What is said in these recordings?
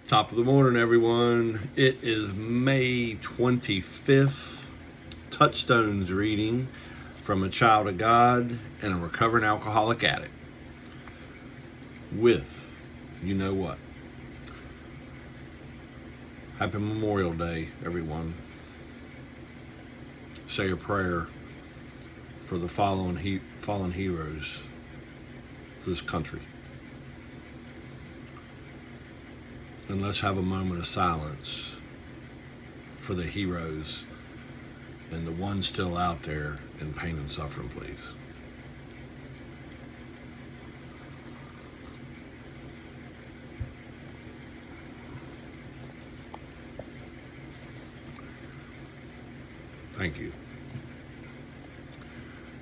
Top of the morning, everyone. It is May 25th. Touchstones reading from a child of God and a recovering alcoholic addict. With, you know what? Happy Memorial Day, everyone. Say a prayer for the fallen heroes of this country. And let's have a moment of silence for the heroes and the ones still out there in pain and suffering, please. Thank you.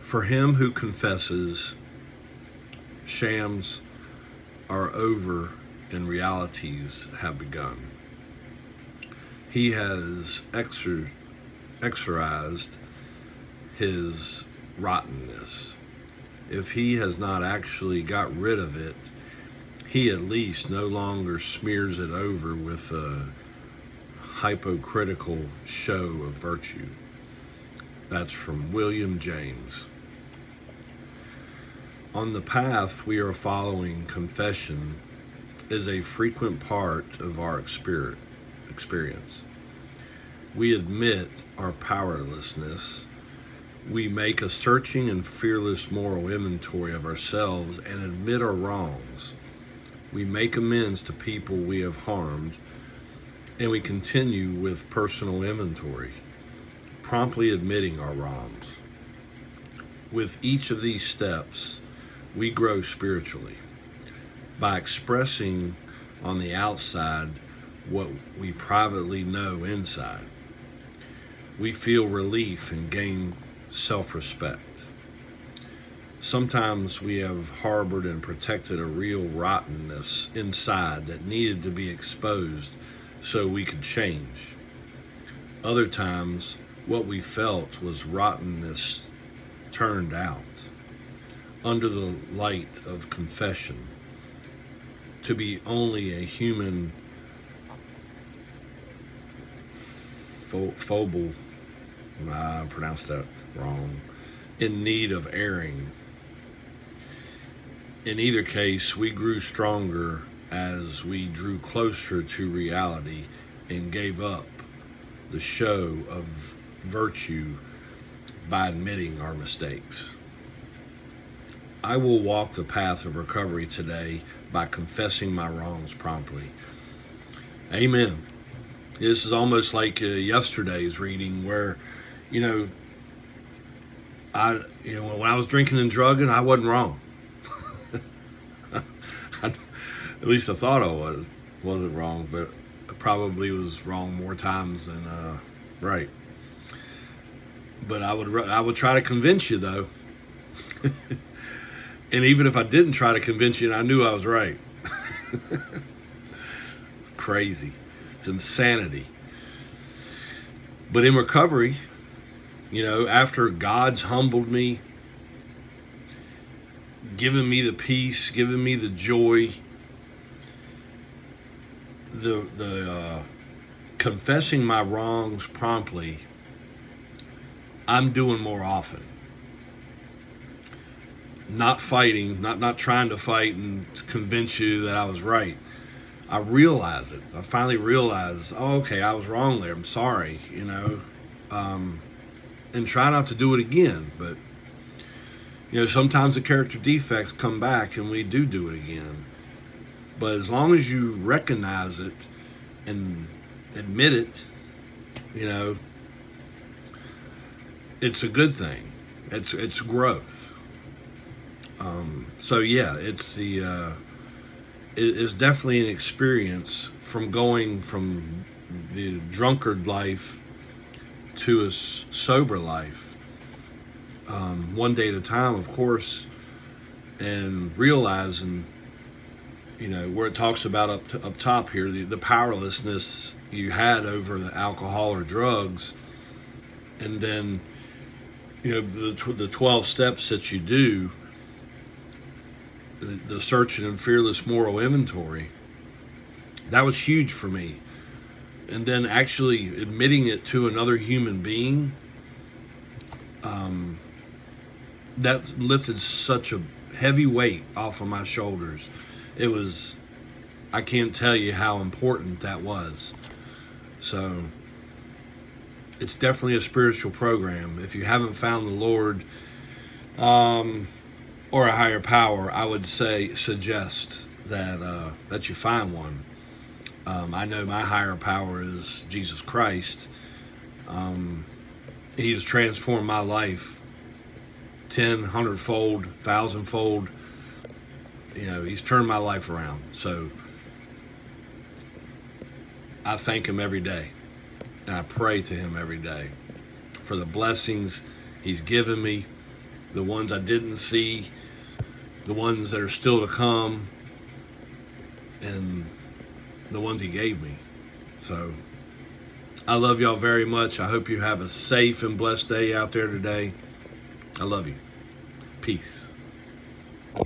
For him who confesses, shams are over and realities have begun. He has exorcised his rottenness. If he has not actually got rid of it, he at least no longer smears it over with a hypocritical show of virtue. That's from William James. On the path we are following, confession is a frequent part of our experience. We admit our powerlessness. We make a searching and fearless moral inventory of ourselves and admit our wrongs. We make amends to people we have harmed, and we continue with personal inventory, promptly admitting our wrongs. With each of these steps, we grow spiritually by expressing on the outside what we privately know inside. We feel relief and gain self-respect. Sometimes we have harbored and protected a real rottenness inside that needed to be exposed so we could change. Other times, what we felt was rottenness turned out under the light of confession to be only a human phobal, I pronounced that wrong, in need of airing. In either case, we grew stronger as we drew closer to reality and gave up the show of virtue by admitting our mistakes. I will walk the path of recovery today by confessing my wrongs promptly. Amen. This is almost like yesterday's reading where, when I was drinking and drugging, I wasn't wrong. At least I thought I wasn't wrong, but I probably was wrong more times than right. But I would try to convince you though. And even if I didn't try to convince you, and I knew I was right. Crazy. It's insanity. But in recovery, after God's humbled me, given me the peace, given me the joy, the confessing my wrongs promptly, I'm doing more often. Not fighting, not trying to fight and to convince you that I was right. I realize it. I finally realized, oh, okay, I was wrong there. I'm sorry, and try not to do it again. But, sometimes the character defects come back and we do it again. But as long as you recognize it and admit it, it's a good thing. It's growth. It is definitely an experience from going from the drunkard life to a sober life, one day at a time, of course, and realizing, where it talks about up top here, the powerlessness you had over the alcohol or drugs, and then, the 12 steps that you do, the searching and fearless moral inventory, That was huge for me. And then actually admitting it to another human being, that lifted such a heavy weight off of my shoulders. I can't tell you how important that was. So it's definitely a spiritual program. If you haven't found the Lord or a higher power, I would suggest that you find one. I know my higher power is Jesus Christ. He has transformed my life 10, 100-fold, 1,000-fold. He's turned my life around. So I thank him every day. And I pray to him every day for the blessings he's given me, the ones I didn't see, the ones that are still to come, and the ones he gave me. So I love y'all very much. I hope you have a safe and blessed day out there today. I love you. Peace.